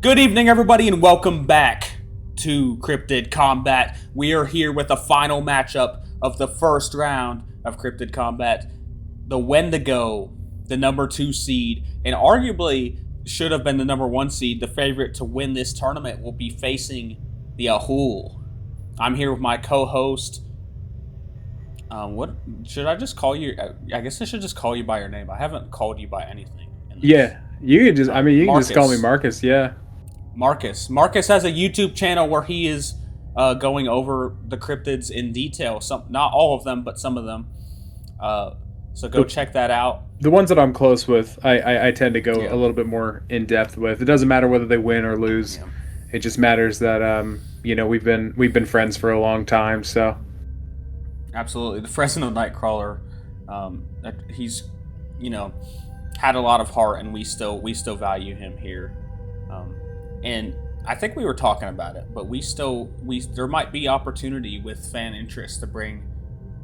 Good evening, everybody, and welcome back to Cryptid Combat. We are here with the final matchup of the first round of Cryptid Combat. The Wendigo, the number 2 seed, and arguably should have been the number 1 seed, the favorite to win this tournament, will be facing the Ahool. I'm here with my co-host. What should I just call you? I guess I should just call you by your name. I haven't called you by anything. Yeah, you could just. You can just call me Marcus. Yeah. Marcus. Marcus has a YouTube channel where he is going over the cryptids in detail. Not all of them, but some of them. So go check that out. The ones that I'm close with, I tend to go a little bit more in depth with. It doesn't matter whether they win or lose. Yeah. It just matters that we've been friends for a long time. So absolutely, the Fresno Nightcrawler, he's had a lot of heart, and we still value him here. And I think we were talking about it, but there might be opportunity with fan interest to bring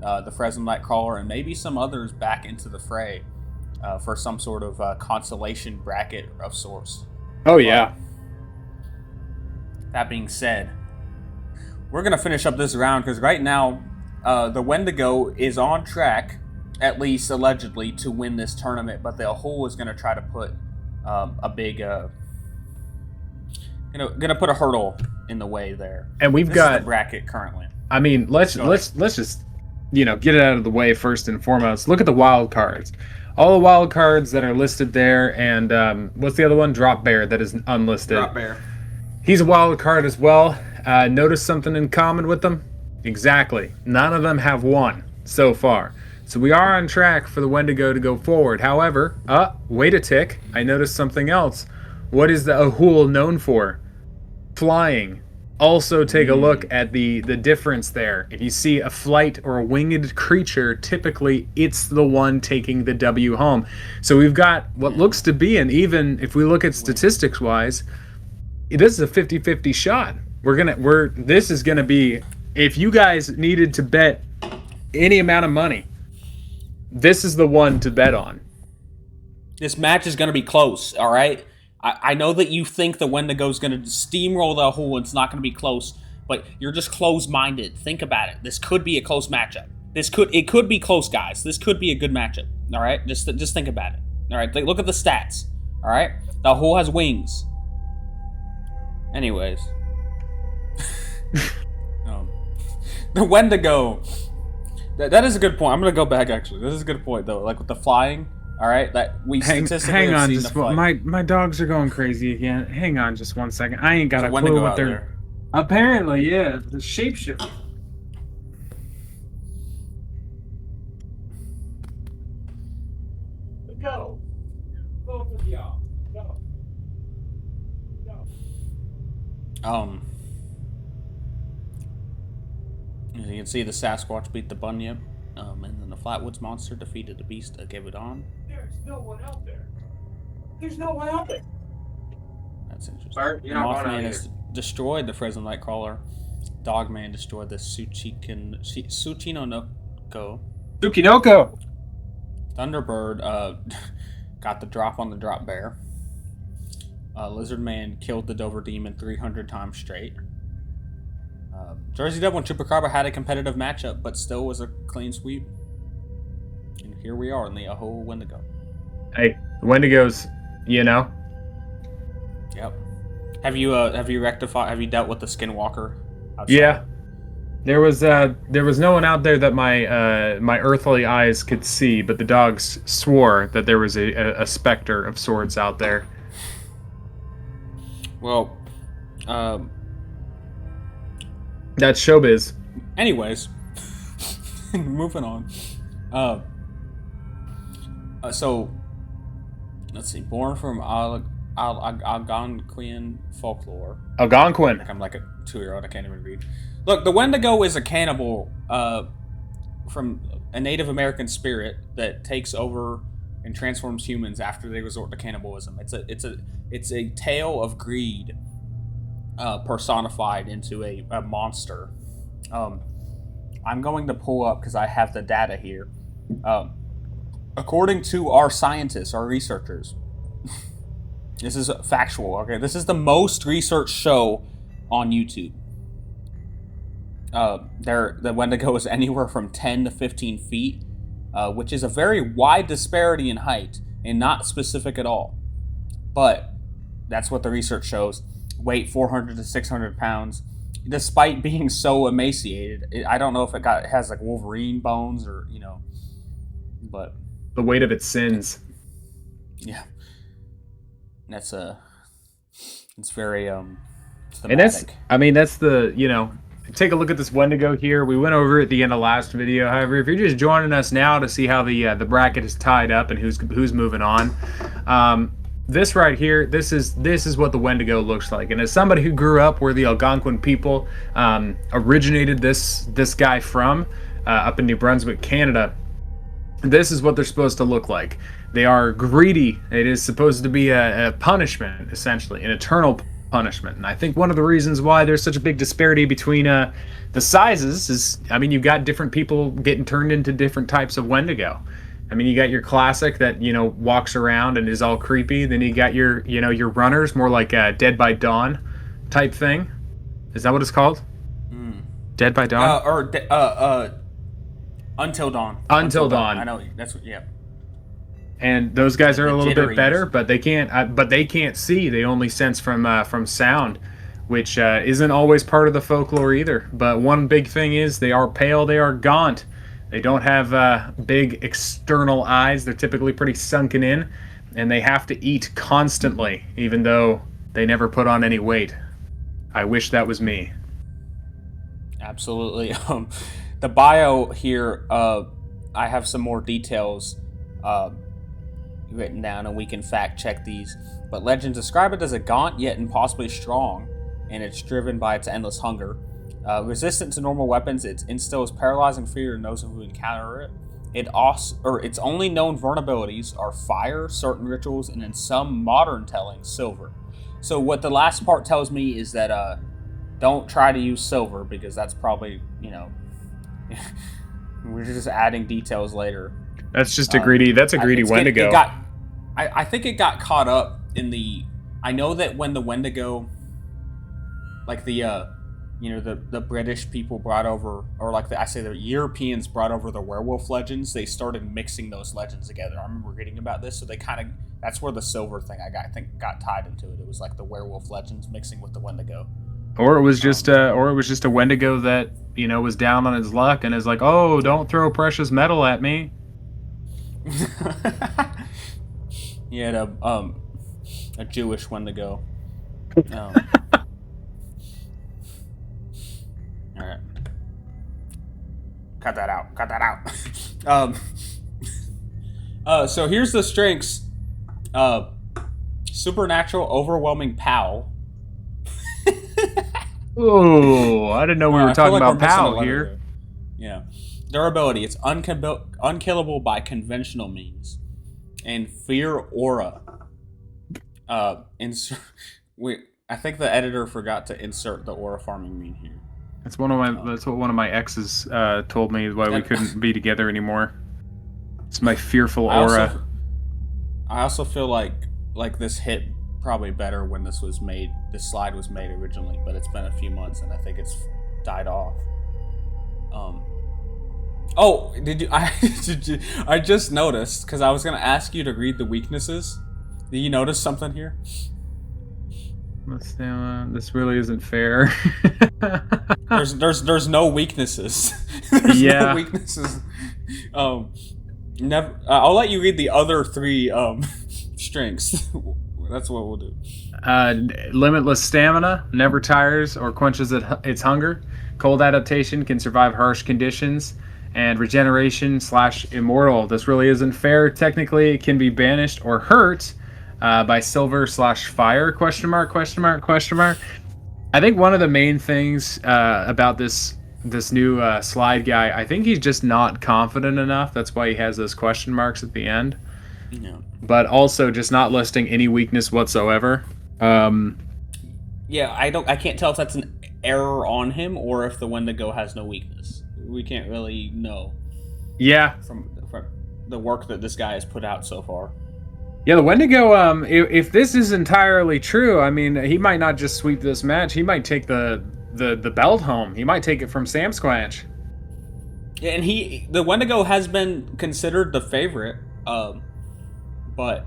the Fresno Nightcrawler and maybe some others back into the fray for some sort of consolation bracket of sorts. Oh, yeah. That being said, we're going to finish up this round because right now the Wendigo is on track, at least allegedly, to win this tournament, but the Ahool is going to try to put a big... Gonna put a hurdle in the way there. And we've this got is the bracket currently. I mean, let's just get it out of the way first and foremost. Look at the wild cards. All the wild cards that are listed there, and what's the other one? Drop Bear, that is unlisted. Drop Bear. He's a wild card as well. Notice something in common with them? Exactly. None of them have won so far. So we are on track for the Wendigo to go forward. However, wait a tick. I noticed something else. What is the Ahool known for? Flying. Also take a look at the difference there. If you see a flight or a winged creature, typically it's the one taking the W home. So we've got what looks to be, and even if we look at statistics wise, this is a 50-50 shot. This is gonna be, if you guys needed to bet any amount of money, this is the one to bet on. This match is gonna be close, all right? I know that you think the Wendigo's going to steamroll the Ahool and it's not going to be close, but you're just close-minded. Think about it. This could be a close matchup. It could be close, guys. This could be a good matchup. All right, just think about it. All right, look at the stats. All right, the Ahool has wings. Anyways, the Wendigo. That is a good point. I'm going to go back actually. This is a good point though. Like with the flying. All right, that we statistically hang have on, seen just my dogs are going crazy again. Hang on, just 1 second. I ain't got a clue what they're. There. Apparently, yeah, the shapeshift. Go, both of y'all. Go. As you can see, the Sasquatch beat the Bunyip. And then the Flatwoods monster defeated the beast of Givadon. There's no one out there. There's no one out there. That's interesting. Bart, the Mothman has destroyed the Fresno Nightcrawler. Dogman destroyed the Tsuchinoko. Tsukinoko! Thunderbird got the drop on the Drop Bear. Lizardman killed the Dover Demon 300 times straight. Jersey Devil and Chupacabra had a competitive matchup, but still was a clean sweep. And here we are in the Ahool Wendigo. Hey, the Wendigos, Yep. Have you rectified? Have you dealt with the Skinwalker outside? Yeah. There was no one out there that my earthly eyes could see, but the dogs swore that there was a specter of sorts out there. Well, that's showbiz. Anyways, moving on. So, let's see. Born from Algonquian folklore. Algonquin. I'm like a 2-year-old. I can't even read. Look, the Wendigo is a cannibal from a Native American spirit that takes over and transforms humans after they resort to cannibalism. It's a tale of greed. Personified into a monster. I'm going to pull up because I have the data here. According to our scientists, our researchers, This is factual, okay? This is the most researched show on YouTube. The Wendigo is anywhere from 10 to 15 feet, which is a very wide disparity in height and not specific at all. But that's what the research shows. Weight 400 to 600 pounds. Despite being so emaciated, I don't know if it has like Wolverine bones or, but The weight of its sins. yeah, it's very And thematic. that's the, take a look at this Wendigo here. We went over it at the end of last video. However, if you're just joining us now to see how the bracket is tied up and who's moving on, this right here, this is what the Wendigo looks like. And as somebody who grew up where the Algonquin people originated this guy from, up in New Brunswick, Canada, this is what they're supposed to look like. They are greedy. It is supposed to be a punishment, essentially, an eternal punishment. And I think one of the reasons why there's such a big disparity between the sizes is, you've got different people getting turned into different types of Wendigo. You got your classic that, walks around and is all creepy. Then you got your runners, more like a Dead by Dawn type thing. Is that what it's called? Dead by Dawn? Until Dawn. Until Dawn. I know, that's what, yeah. And those guys are a little bit jitteries. better, but they can't see. They only sense from sound, which isn't always part of the folklore either. But one big thing is they are pale, they are gaunt. They don't have big external eyes. They're typically pretty sunken in, and they have to eat constantly, even though they never put on any weight. I wish that was me. Absolutely. The bio here, I have some more details written down, and we can fact check these. But legends describe it as a gaunt yet impossibly strong, and it's driven by its endless hunger. Resistant to normal weapons, it instills paralyzing fear in those who encounter it. Its only known vulnerabilities are fire, certain rituals, and in some modern tellings, silver. So what the last part tells me is that don't try to use silver, because that's probably, we're just adding details later. That's just a greedy. That's a greedy Wendigo. I think it got caught up in the. I know that when the Wendigo, like the British people brought over, or like the Europeans brought over the werewolf legends, they started mixing those legends together. I remember reading about this, so they that's where the silver thing got tied into it. It was like the werewolf legends mixing with the Wendigo. Or it was just a Wendigo that was down on his luck and is like, oh, don't throw precious metal at me. He had a Jewish Wendigo. All right. Cut that out. So here's the strengths. Supernatural, overwhelming POW. Oh, I didn't know we were talking about POW here. Yeah. Durability. It's unkillable by conventional means. And fear aura. I think the editor forgot to insert the aura farming meme here. That's what one of my exes told me why we couldn't be together anymore. It's my fearful aura. I also feel like this hit probably better when this slide was made originally, but it's been a few months and I think it's died off. I just noticed, because I was going to ask you to read the weaknesses. Did you notice something here? This really isn't fair. There's no weaknesses. Yeah. No weaknesses. Never. I'll let you read the other three strengths. That's what we'll do. Limitless stamina, never tires or quenches its hunger. Cold adaptation, can survive harsh conditions. And regeneration / immortal. This really isn't fair. Technically, it can be banished or hurt by silver / fire, question mark. I think one of the main things about this new slide guy, I think he's just not confident enough. That's why he has those question marks at the end. Yeah. But also just not listing any weakness whatsoever. Yeah, I can't tell if that's an error on him or if the Wendigo has no weakness. We can't really know. Yeah. From the work that this guy has put out so far. Yeah, the Wendigo, if this is entirely true, I mean, he might not just sweep this match. He might take the belt home. He might take it from Sam Squanch. Yeah, and the Wendigo has been considered the favorite, but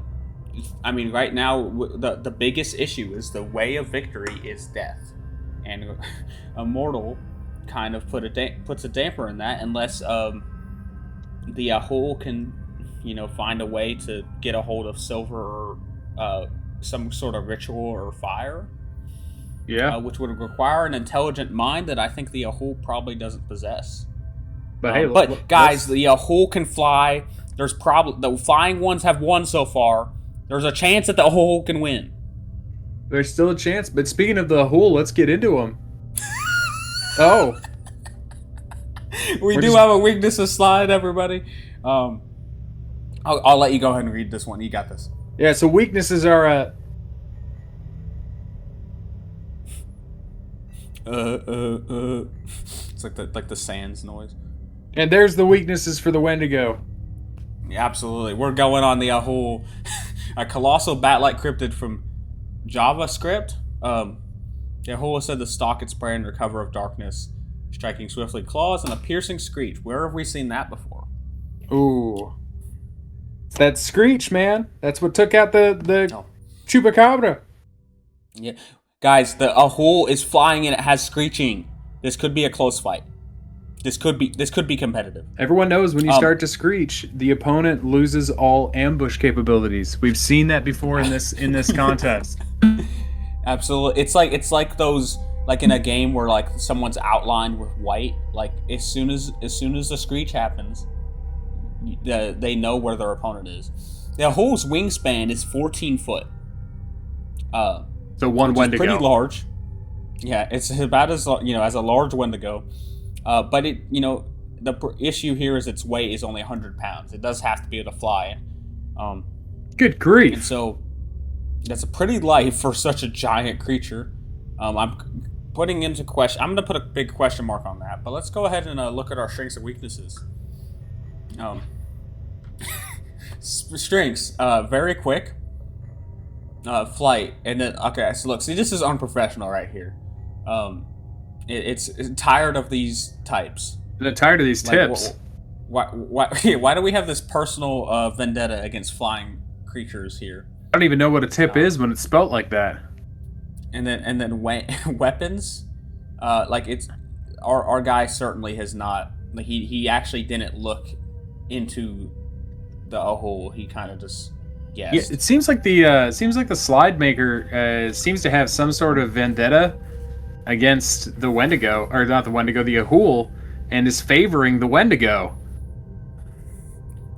I mean, right now the biggest issue is the way of victory is death, and Immortal kind of puts a damper in that unless the Ahool can, find a way to get a hold of silver or some sort of ritual or fire. Yeah, which would require an intelligent mind that I think the Ahool probably doesn't possess. But Guys, the Ahool can fly. There's the flying ones have won so far. There's a chance that the Ahool can win. There's still a chance. But speaking of the Ahool, let's get into them. Oh, we do have a weaknesses slide, everybody. I'll let you go ahead and read this one. You got this. Yeah. So weaknesses are. It's like the sands noise. And there's the weaknesses for the Wendigo. Yeah, absolutely. We're going on the Ahool. A colossal bat-like cryptid from JavaScript. The Ahool said to stalk its prey under cover of darkness, striking swiftly claws and a piercing screech. Where have we seen that before? Ooh. It's that screech, man. That's what took out the chupacabra. Yeah. Guys, the Ahool is flying and it has screeching. This could be a close fight. This could be competitive. Everyone knows when you start to screech, the opponent loses all ambush capabilities. We've seen that before in this contest. Absolutely. It's like those, like in a game where like someone's outlined with white. Like as soon as the screech happens, they know where their opponent is. The Ahool's wingspan is 14 foot. So one Wendigo. Pretty large. Yeah, it's about as as a large Wendigo. But the issue here is its weight is only 100 pounds. It does have to be able to fly. Good grief! And so that's a pretty light for such a giant creature. I'm putting into question. I'm going to put a big question mark on that. But let's go ahead and look at our strengths and weaknesses. Strengths, very quick. Flight, and then so look, see, this is unprofessional right here. It's tired of these types. They're tired of these tips. Why do we have this personal vendetta against flying creatures here? I don't even know what a tip is when it's spelt like that. And then weapons, it's our guy certainly has not. Like he actually didn't look into the Ahool. He kind of just guessed. Yeah, it seems like the slide maker seems to have some sort of vendetta against the Wendigo, or not the Wendigo, the Ahool, and is favoring the Wendigo.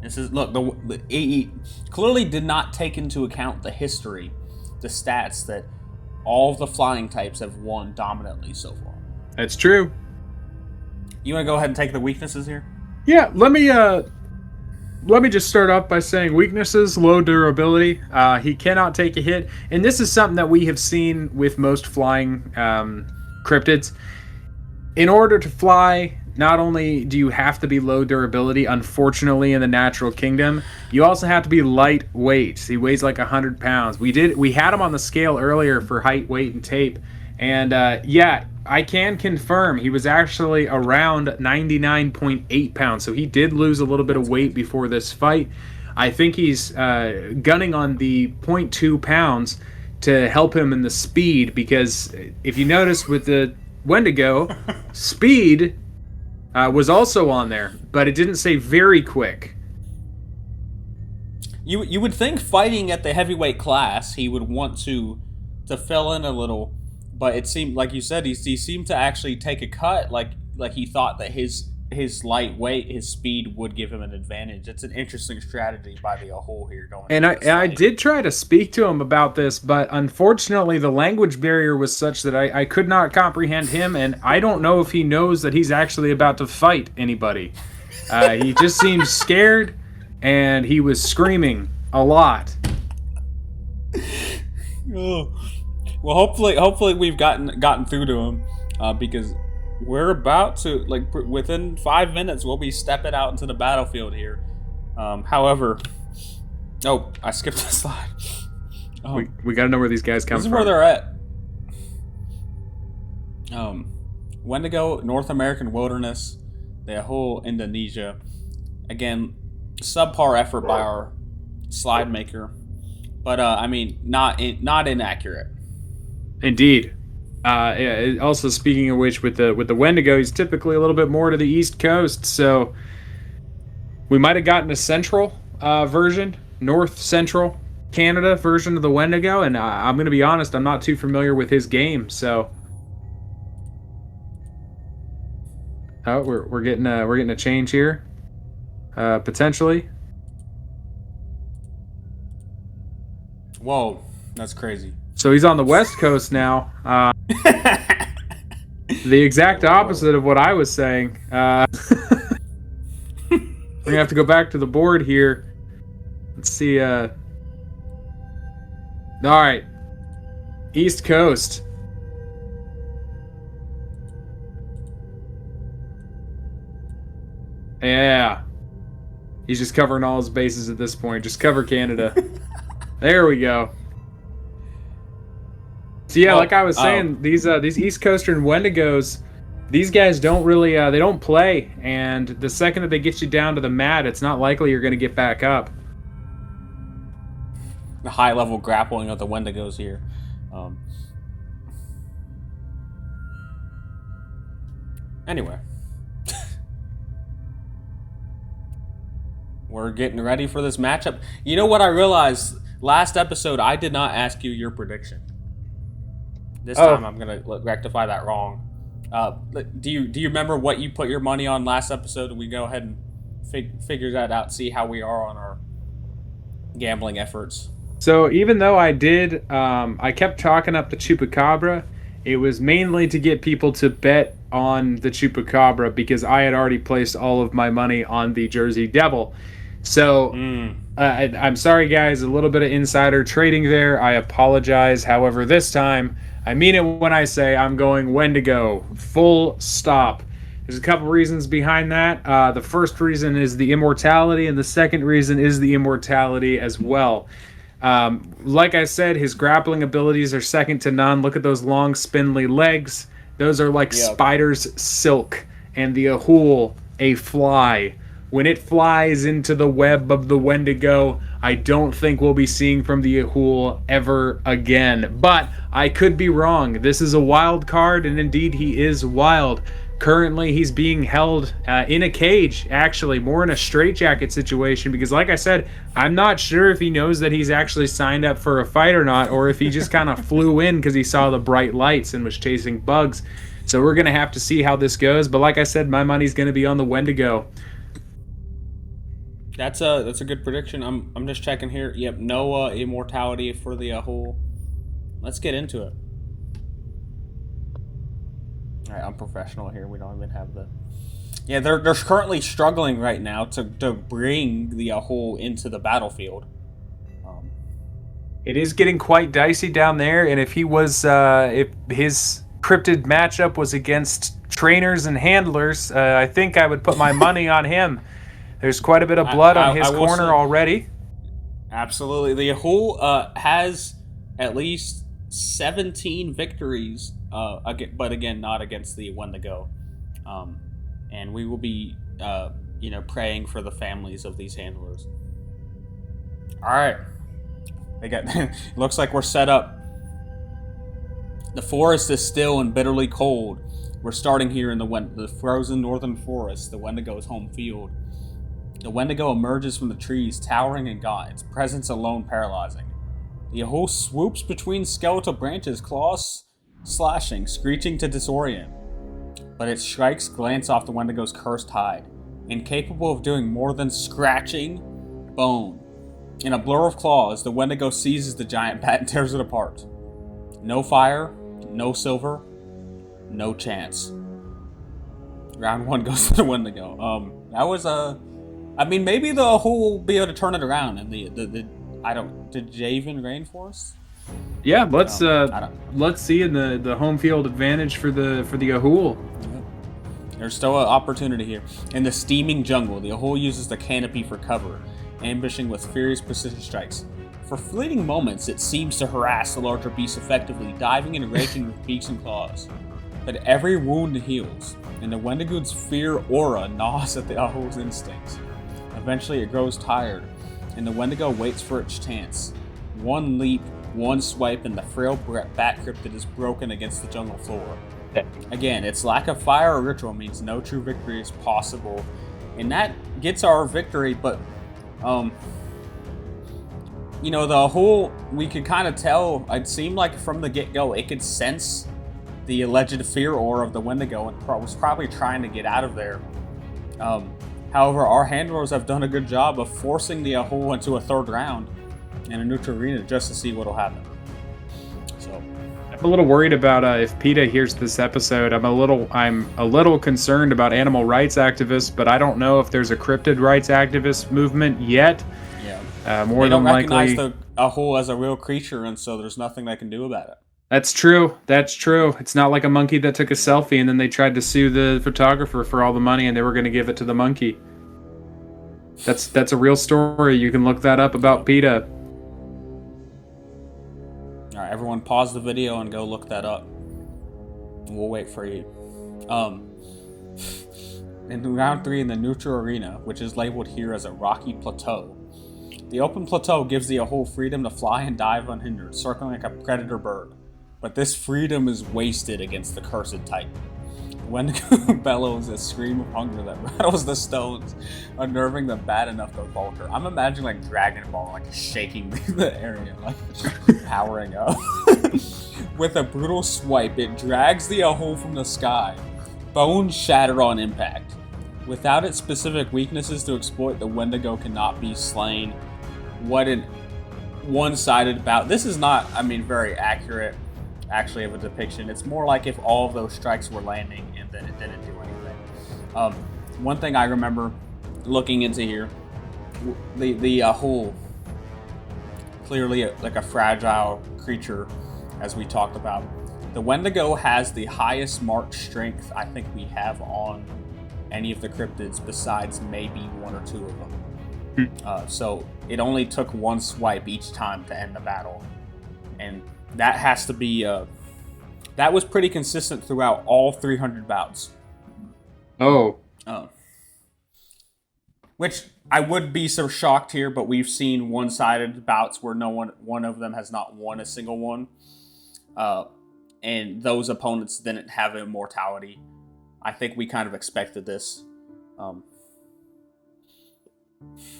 This is he clearly did not take into account the history, the stats that all of the flying types have won dominantly so far. That's true. You want to go ahead and take the weaknesses here? Yeah, let me just start off by saying weaknesses: low durability. He cannot take a hit, and this is something that we have seen with most flying cryptids. In order to fly, not only do you have to be low durability, unfortunately, in the natural kingdom, you also have to be lightweight. He weighs like 100 pounds. We had him on the scale earlier for height, weight, and tape, and yeah, I can confirm he was actually around 99.8 pounds. So he did lose a little bit of weight before this fight. I think he's gunning on the 0.2 pounds to help him in the speed, because if you notice with the Wendigo, speed was also on there, but it didn't say very quick. You would think fighting at the heavyweight class he would want to fill in a little, but it seemed, like you said, he seemed to actually take a cut, like he thought that his lightweight, his speed would give him an advantage. It's an interesting strategy by the Ahool here going. And I did try to speak to him about this, but unfortunately the language barrier was such that I could not comprehend him, and I don't know if he knows that he's actually about to fight anybody. He just seemed scared, and he was screaming a lot. Oh. Well, hopefully we've gotten through to him, because we're about to, within 5 minutes, we'll be stepping out into the battlefield here. However, Oh, I skipped the slide. We got to know where these guys come This is from. where they're at. Wendigo, North American wilderness, the Ahool, Indonesia. Again, subpar effort by our slide maker, but I mean, not inaccurate. Indeed. Also, speaking of which, with the Wendigo, he's typically a little bit more to the East Coast, so we might have gotten a central version, North Central Canada version of the Wendigo, and I'm going to be honest, I'm not too familiar with his game, so. Oh, we're getting a change here, potentially. Whoa, that's crazy. So he's on the West Coast now. The exact opposite of what I was saying. We're gonna have to go back to the board here. Let's see. All right, East Coast. Yeah. He's just covering all his bases at this point. Just cover Canada. There we go. So yeah, like I was saying, these East Coastern Wendigos, these guys don't really they don't play, and the second that they get you down to the mat, it's not likely you're going to get back up. The high level grappling of the Wendigos here. Anyway. We're getting ready for this matchup. You know what I realized? Last episode, I did not ask you your prediction. This time, I'm going to rectify that wrong. Do you remember what you put your money on last episode? And we go ahead and figure that out, see how we are on our gambling efforts. So even though I did, I kept talking up the Chupacabra. It was mainly to get people to bet on the Chupacabra because I had already placed all of my money on the Jersey Devil. So I'm sorry, guys, a little bit of insider trading there. I apologize. However, this time, I mean it when I say I'm going Wendigo. Full stop. There's a couple reasons behind that. The first reason is the immortality, and the second reason is the immortality as well. Like I said, his grappling abilities are second to none. Look at those long, spindly legs. Those are like spider's silk. And the Ahool, a fly. When it flies into the web of the Wendigo, I don't think we'll be seeing from the Ahool ever again. But I could be wrong. This is a wild card, and indeed he is wild. Currently, he's being held in a cage, actually, more in a straitjacket situation, because like I said, I'm not sure if he knows that he's actually signed up for a fight or not, or if he just kind of flew in because he saw the bright lights and was chasing bugs. So we're going to have to see how this goes. But like I said, my money's going to be on the Wendigo. That's a good prediction. I'm just checking here. Yep, no immortality for the Ahool. Let's get into it. All right, I'm professional here. We don't even have the. Yeah, they're currently struggling right now to bring the Ahool into the battlefield. It is getting quite dicey down there, and if he was, if his cryptid matchup was against trainers and handlers, I think I would put my money on him. There's quite a bit of blood on his corner already. Absolutely. The Ahool has at least 17 victories, but again, not against the Wendigo. And we will be, praying for the families of these handlers. All right. Looks like we're set up. The forest is still and bitterly cold. We're starting here in the frozen northern forest, the Wendigo's home field. The Wendigo emerges from the trees, towering and gaunt, its presence alone paralyzing. The Ahool swoops between skeletal branches, claws slashing, screeching to disorient. But its strikes glance off the Wendigo's cursed hide, incapable of doing more than scratching bone. In a blur of claws, the Wendigo seizes the giant bat and tears it apart. No fire, no silver, no chance. Round one goes to the Wendigo. That was maybe the Ahool will be able to turn it around. And did Javen Rainforest? Yeah, let's see in the home field advantage for the Ahool. There's still an opportunity here. In the steaming jungle, the Ahool uses the canopy for cover. ambushing with furious precision strikes. For fleeting moments, it seems to harass the larger beast effectively, diving and raking with beaks and claws. But every wound heals, and the Wendigo's fear aura gnaws at the Ahool's instincts. Eventually, it grows tired, and the Wendigo waits for its chance. One leap, one swipe, and the frail bat cryptid is broken against the jungle floor. Again, its lack of fire or ritual means no true victory is possible, and that gets our victory, but, you know, the Ahool, we could kind of tell, it seemed like from the get-go, it could sense the alleged fear aura of the Wendigo and was probably trying to get out of there. However, our handlers have done a good job of forcing the Ahool into a third round in a neutral arena just to see what'll happen. So, I'm a little worried about if PETA hears this episode. I'm a little concerned about animal rights activists, but I don't know if there's a cryptid rights activist movement yet. yeah, More they than don't recognize likely, the Ahool as a real creature, and so there's nothing they can do about it. That's true. That's true. It's not like a monkey that took a selfie and then they tried to sue the photographer for all the money and they were going to give it to the monkey. That's a real story. You can look that up about PETA. All right, everyone, pause the video and go look that up. We'll wait for you. In round 3 in the neutral arena, which is labeled here as a rocky plateau, the open plateau gives the Ahool freedom to fly and dive unhindered, circling like a predator bird. But this freedom is wasted against the cursed Titan. Wendigo bellows a scream of hunger that rattles the stones, unnerving the bat enough to falter. I'm imagining like Dragon Ball, like shaking the area, like powering up. With a brutal swipe, it drags the Ahool from the sky, bones shatter on impact. Without its specific weaknesses to exploit, the Wendigo cannot be slain. What an one-sided bout. This is not, I mean, very accurate, actually, of a depiction. It's more like if all of those strikes were landing and then it didn't do anything. One thing I remember looking into here, the Ahool, clearly like a fragile creature, as we talked about. The Wendigo has the highest march strength I think we have on any of the cryptids besides maybe one or two of them. So it only took one swipe each time to end the battle. And that has to be, that was pretty consistent throughout all 300 bouts. Oh. Which I would be so shocked here, but we've seen one-sided bouts where one of them has not won a single one. And those opponents didn't have immortality. I think we kind of expected this.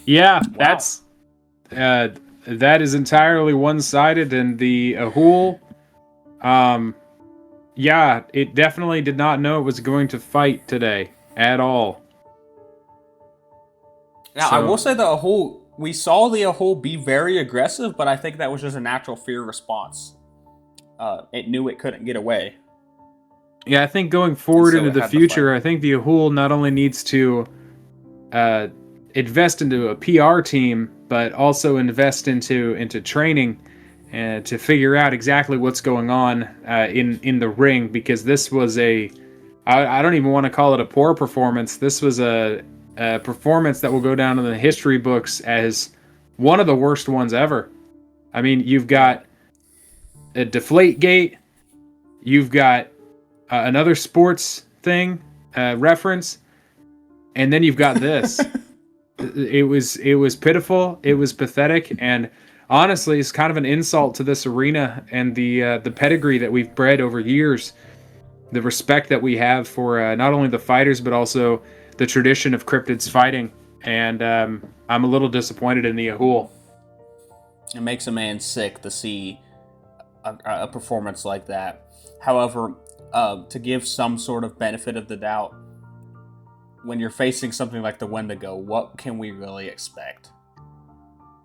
Yeah, Wow. that is entirely one-sided, and the Ahool, yeah, it definitely did not know it was going to fight today at all. Now, So- I will say the Ahool, we saw the Ahool be very aggressive, but I think that was just a natural fear response. It knew it couldn't get away. Yeah, I think going forward so into it the had to future, I think the Ahool not only needs to invest into a PR team, but also invest into training and to figure out exactly what's going on in the ring, because this was I don't even want to call it a poor performance. This was a performance that will go down in the history books as one of the worst ones ever. I mean, you've got a deflate gate, you've got another sports thing reference, and then you've got this. It was pitiful, it was pathetic, and honestly, it's kind of an insult to this arena and the pedigree that we've bred over years, the respect that we have for not only the fighters but also the tradition of cryptids fighting. And I'm a little disappointed in the Ahool. It makes a man sick to see a performance like that. However, to give some sort of benefit of the doubt, when you're facing something like the Wendigo, what can we really expect?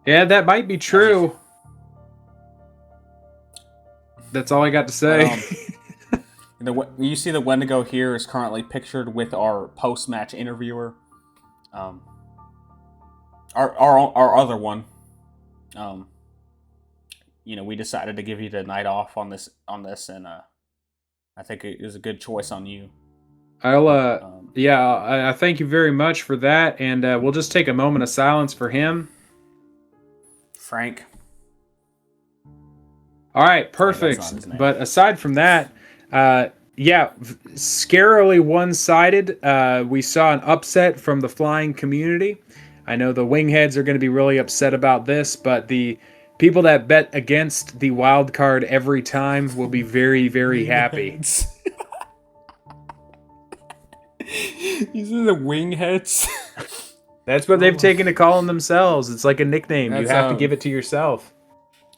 Yeah, that might be true. That's all I got to say. You see the Wendigo here is currently pictured with our post-match interviewer. Our other one. We decided to give you the night off on this, and I think it was a good choice on you. I thank you very much for that, and we'll just take a moment of silence for him. Frank. All right, Sorry, that's perfect. not his name. But aside from that, yeah, scarily one-sided. We saw an upset from the flying community. I know the wingheads are going to be really upset about this, but the people that bet against the wild card every time will be very, very happy. These are the wingheads. That's what they've taken to calling themselves. It's like a nickname. You That's, have to give it to yourself.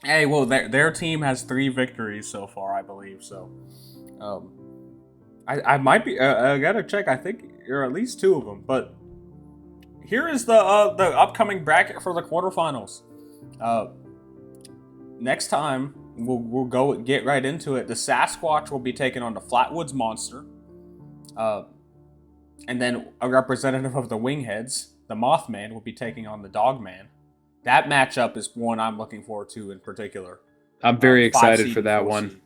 Hey, well, their team has 3 victories so far, I believe. So, I might be. I gotta check. I think there are at least 2 of them. But here is the upcoming bracket for the quarterfinals. Next time we'll go get right into it. The Sasquatch will be taking on the Flatwoods Monster. And then a representative of the Wingheads, the Mothman, will be taking on the Dogman. That matchup is one I'm looking forward to in particular. I'm very excited 5 for that seed. one.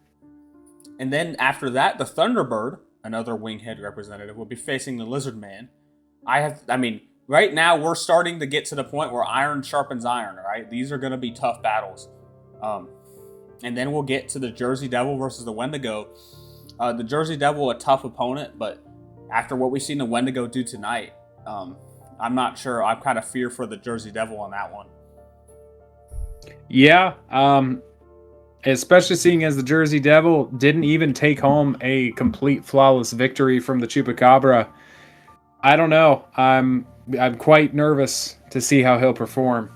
And then after that, the Thunderbird, another Winghead representative, will be facing the Lizard Man. Right now we're starting to get to the point where iron sharpens iron, right? These are going to be tough battles. And then we'll get to the Jersey Devil versus the Wendigo. The Jersey Devil, a tough opponent, but after what we've seen the Wendigo do tonight, I'm not sure. I'm kind of fear for the Jersey Devil on that one. Yeah, especially seeing as the Jersey Devil didn't even take home a complete flawless victory from the Chupacabra. I don't know. I'm quite nervous to see how he'll perform.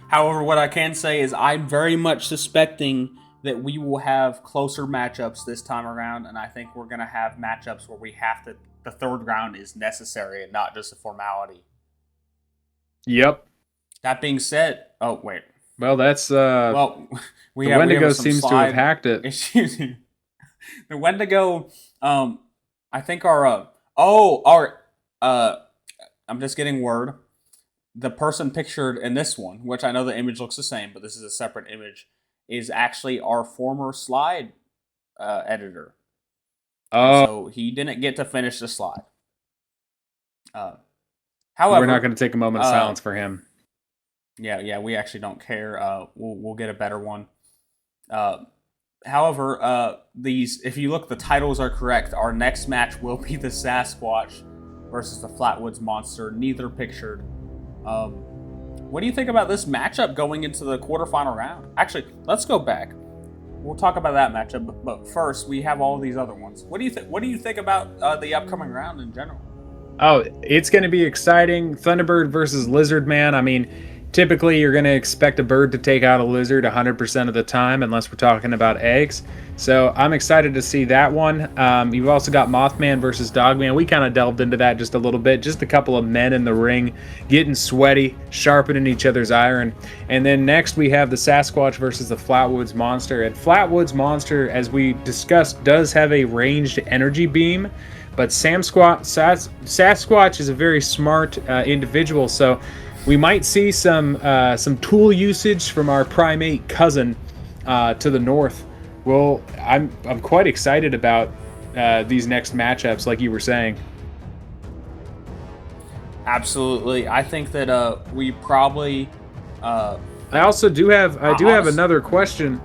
However, what I can say is I'm very much suspecting that we will have closer matchups this time around, and I think we're going to have matchups where we have to. The third round is necessary and not just a formality. Yep. That being said, oh wait. Well, that's the Wendigo seems to have hacked it. Excuse me. The Wendigo, I think I'm just getting word. The person pictured in this one, which I know the image looks the same, but this is a separate image, is actually our former slide editor. Oh, so he didn't get to finish the slide. However, we're not going to take a moment of silence for him. Yeah, we actually don't care. We'll get a better one. However, if you look, the titles are correct. Our next match will be the Sasquatch versus the Flatwoods Monster. Neither pictured. What do you think about this matchup going into the quarterfinal round? Actually, let's go back. We'll talk about that matchup, but first we have all these other ones. What do you think? What do you think about the upcoming round in general? Oh, it's going to be exciting. Thunderbird versus Lizard Man. I mean, typically you're going to expect a bird to take out a lizard 100% of the time, unless we're talking about eggs. So I'm excited to see that one. You've also got Mothman versus Dogman. We kind of delved into that just a little bit. Just a couple of men in the ring getting sweaty, sharpening each other's iron. And then next we have the Sasquatch versus the Flatwoods Monster. And Flatwoods Monster, as we discussed, does have a ranged energy beam. But Sasquatch is a very smart individual, so we might see some tool usage from our primate cousin to the north. Well, I'm quite excited about these next matchups, like you were saying. Absolutely, I think that we probably. I also do have another question.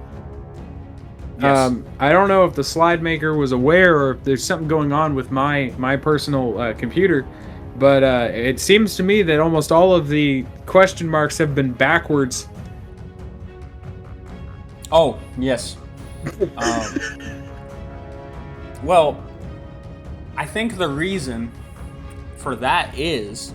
Yes. I don't know if the slide maker was aware or if there's something going on with my personal computer, but it seems to me that almost all of the question marks have been backwards. Oh, yes. Well, I think the reason for that is